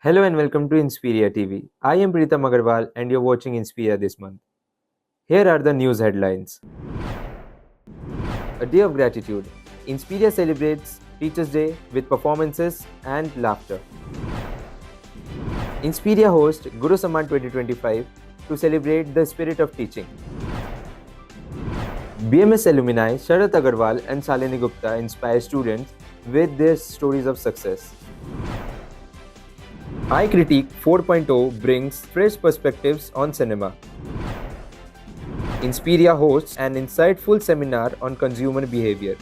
Hello and welcome to Inspiria TV. I am Pritam Agarwal and you're watching Inspiria this month. Here are the news headlines. A Day of Gratitude. Inspiria celebrates Teachers' Day with performances and laughter. Inspiria hosts Guru Samman 2025 to celebrate the spirit of teaching. BMS alumni Sharat Agarwal and Shalini Gupta inspire students with their stories of success. iCritique 4.0 brings fresh perspectives on cinema. Inspiria hosts an insightful seminar on consumer behavior.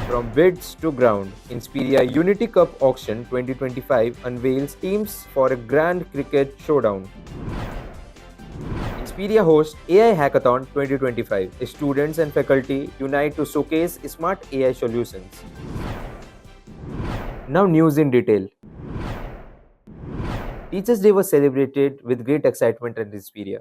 From bids to ground, Inspiria Unity Cup Auction 2025 unveils teams for a grand cricket showdown. Inspiria hosts AI Hackathon 2025. Students and faculty unite to showcase smart AI solutions. Now news in detail. Teachers' Day was celebrated with great excitement at Inspiria.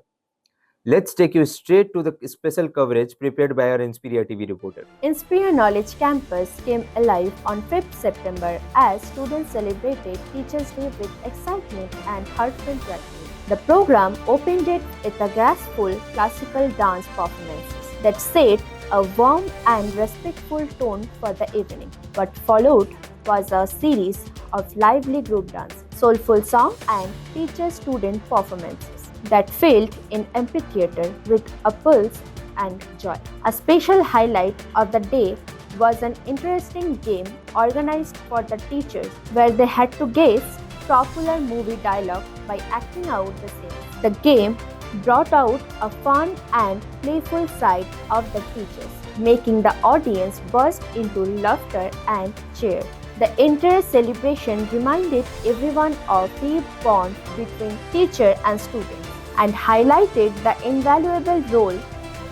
Let's take you straight to the special coverage prepared by our Inspiria TV reporter. Inspira Knowledge Campus came alive on 5th September as students celebrated Teachers' Day with excitement and heartfelt gratitude. The program opened it with a graceful classical dance performances that set a warm and respectful tone for the evening. What followed was a series of lively group dance, soulful song and teacher-student performances that filled in amphitheater with a pulse and joy. A special highlight of the day was an interesting game organized for the teachers where they had to guess popular movie dialogue by acting out the same. The game brought out a fun and playful side of the teachers, making the audience burst into laughter and cheer. The entire celebration reminded everyone of the bond between teacher and student and highlighted the invaluable role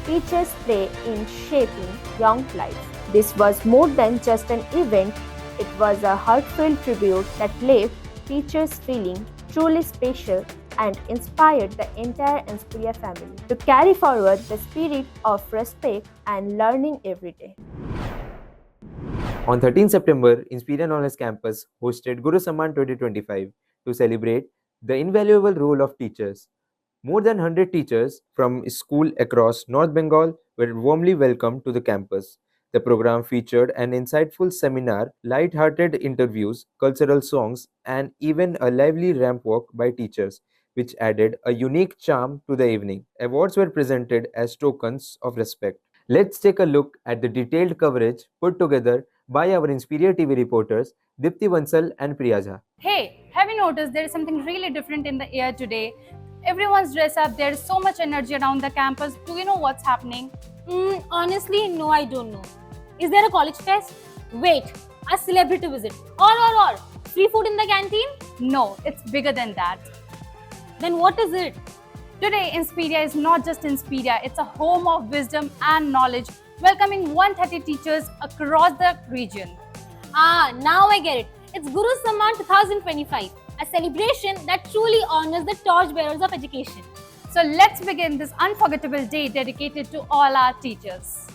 teachers play in shaping young lives. This was more than just an event, it was a heartfelt tribute that left teachers feeling truly special and inspired the entire Inspiria family to carry forward the spirit of respect and learning every day. On 13 September, Inspiria Knowledge Campus hosted Guru Samman 2025 to celebrate the invaluable role of teachers. More than 100 teachers from schools across North Bengal were warmly welcomed to the campus. The program featured an insightful seminar, light-hearted interviews, cultural songs, and even a lively ramp walk by teachers, which added a unique charm to the evening. Awards were presented as tokens of respect. Let's take a look at the detailed coverage put together by our Inspiria TV reporters Dipti Bansal and Priya Jha. Hey, have you noticed there is something really different in the air today? Everyone's dressed up, there is so much energy around the campus. Do you know what's happening? Honestly, no, I don't know. Is there a college fest? Wait, a celebrity visit? Or, free food in the canteen? No, it's bigger than that. Then what is it? Today, Inspiria is not just Inspiria, it's a home of wisdom and knowledge, welcoming 130 teachers across the region. Now I get it. It's Guru Samman 2025, a celebration that truly honors the torchbearers of education. So let's begin this unforgettable day dedicated to all our teachers.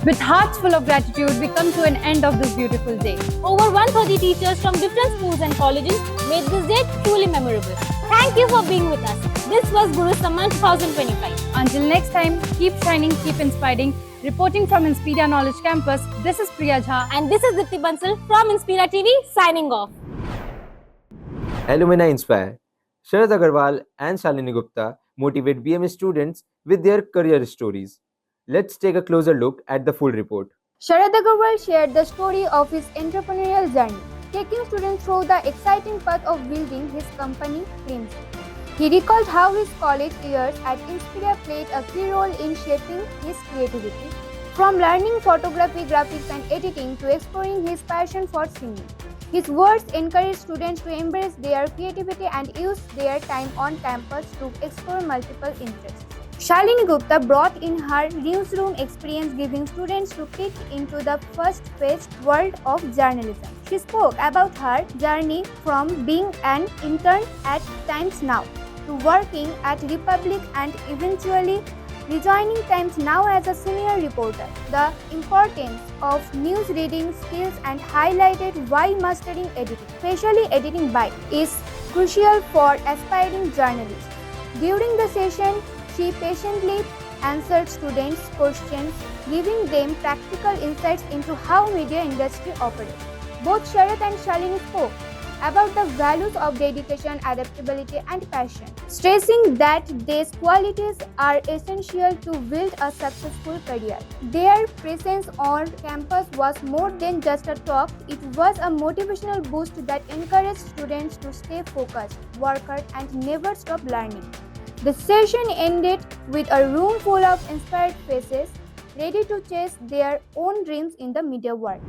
With hearts full of gratitude, we come to an end of this beautiful day. Over 130 teachers from different schools and colleges made this day truly memorable. Thank you for being with us. This was Guru Samman 2025. Until next time, keep shining, keep inspiring. Reporting from Inspiria Knowledge Campus, this is Priya Jha. And this is Dipti Bansal from Inspira TV signing off. Alumni Inspire. Sharad Agarwal and Shalini Gupta motivate BMS students with their career stories. Let's take a closer look at the full report. Sharad Agarwal shared the story of his entrepreneurial journey, taking students through the exciting path of building his company, Dreams. He recalled how his college years at Inspiria played a key role in shaping his creativity, from learning photography, graphics, and editing to exploring his passion for singing. His words encourage students to embrace their creativity and use their time on campus to explore multiple interests. Shalini Gupta brought in her newsroom experience, giving students to peek into the fast-paced world of journalism. She spoke about her journey from being an intern at Times Now to working at Republic and eventually rejoining Times Now as a senior reporter. The importance of news reading skills and highlighted why mastering editing, especially editing by, is crucial for aspiring journalists. During the session, she patiently answered students' questions, giving them practical insights into how media industry operates. Both Sharad and Shalini spoke about the values of dedication, adaptability, and passion, stressing that these qualities are essential to build a successful career. Their presence on campus was more than just a talk, it was a motivational boost that encouraged students to stay focused, work hard, and never stop learning. The session ended with a room full of inspired faces ready to chase their own dreams in the media world.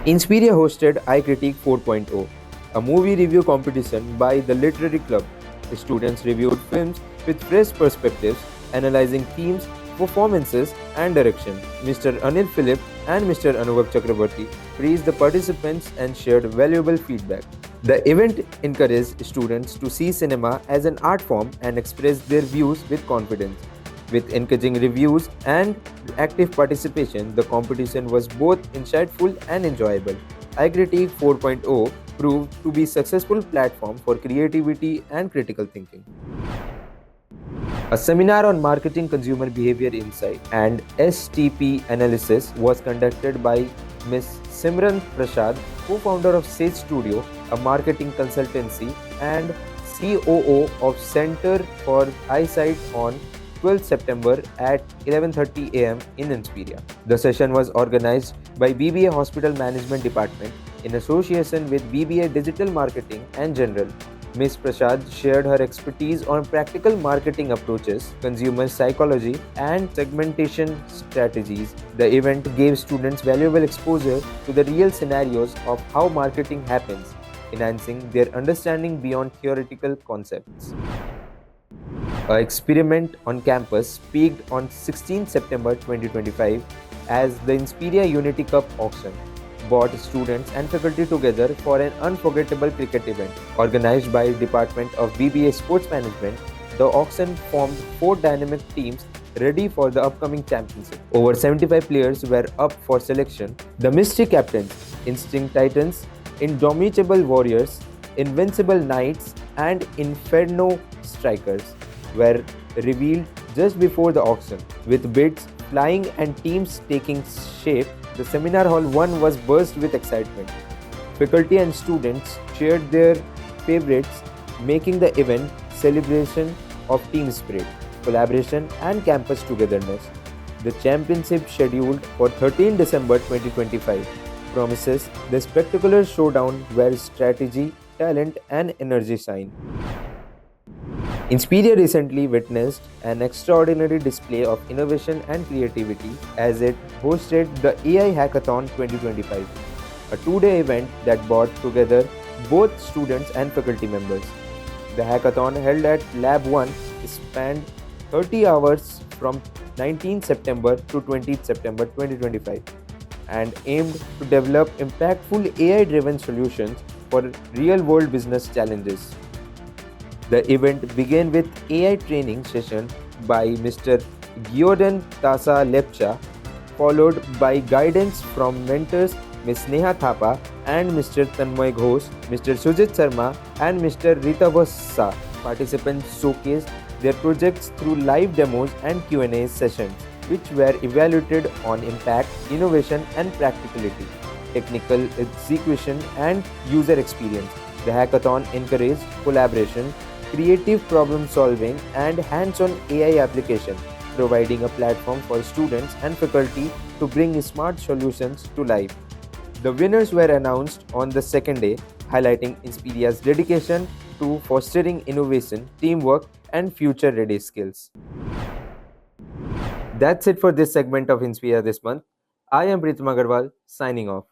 Inspiria hosted iCritique 4.0, a movie review competition by the Literary Club. The students reviewed films with fresh perspectives, analyzing themes, performances, and direction. Mr. Anil Philip and Mr. Anubhav Chakrabarti praised the participants and shared valuable feedback. The event encouraged students to see cinema as an art form and express their views with confidence. With encouraging reviews and active participation, the competition was both insightful and enjoyable. iCritique 4.0 proved to be a successful platform for creativity and critical thinking. A seminar on marketing consumer behavior insight and STP analysis was conducted by Ms. Simran Prasad, co-founder of Sage Studio, a marketing consultancy, and COO of Center for Eyesight on 12th September at 11:30 am in Inspiria. The session was organized by BBA Hospital Management Department in association with BBA Digital Marketing and General. Ms. Prasad shared her expertise on practical marketing approaches, consumer psychology, and segmentation strategies. The event gave students valuable exposure to the real scenarios of how marketing happens, enhancing their understanding beyond theoretical concepts. An experiment on campus peaked on 16 September 2025 as the Inspiria Unity Cup auction brought students and faculty together for an unforgettable cricket event. Organized by Department of BBA Sports Management, the auction formed 4 dynamic teams ready for the upcoming championship. Over 75 players were up for selection. The Mystery Captains, Instinct Titans, Indomitable Warriors, Invincible Knights, and Inferno Strikers were revealed just before the auction. With bids flying and teams taking shape, the seminar hall 1 was burst with excitement. Faculty and students cheered their favorites, making the event celebration of team spirit, collaboration, and campus togetherness. The championship, scheduled for 13 December 2025, promises the spectacular showdown where strategy, talent, and energy shine. Inspiria recently witnessed an extraordinary display of innovation and creativity as it hosted the AI Hackathon 2025, a 2-day event that brought together both students and faculty members. The hackathon, held at Lab 1, spanned 30 hours from 19 September to 20 September 2025 and aimed to develop impactful AI-driven solutions for real-world business challenges. The event began with AI training session by Mr. Giordon Tasa Lepcha, followed by guidance from mentors Ms. Neha Thapa and Mr. Tanmoy Ghosh, Mr. Sujit Sharma, and Mr. Ritavasa. Participants showcased their projects through live demos and Q&A sessions, which were evaluated on impact, innovation, and practicality, technical execution, and user experience. The hackathon encouraged collaboration, creative problem solving, and hands on AI application, providing a platform for students and faculty to bring smart solutions to life. The winners were announced on the second day, highlighting Inspiria's dedication to fostering innovation, teamwork, and future ready skills. That's it for this segment of Inspira this month. I am Pritam Agarwal, signing off.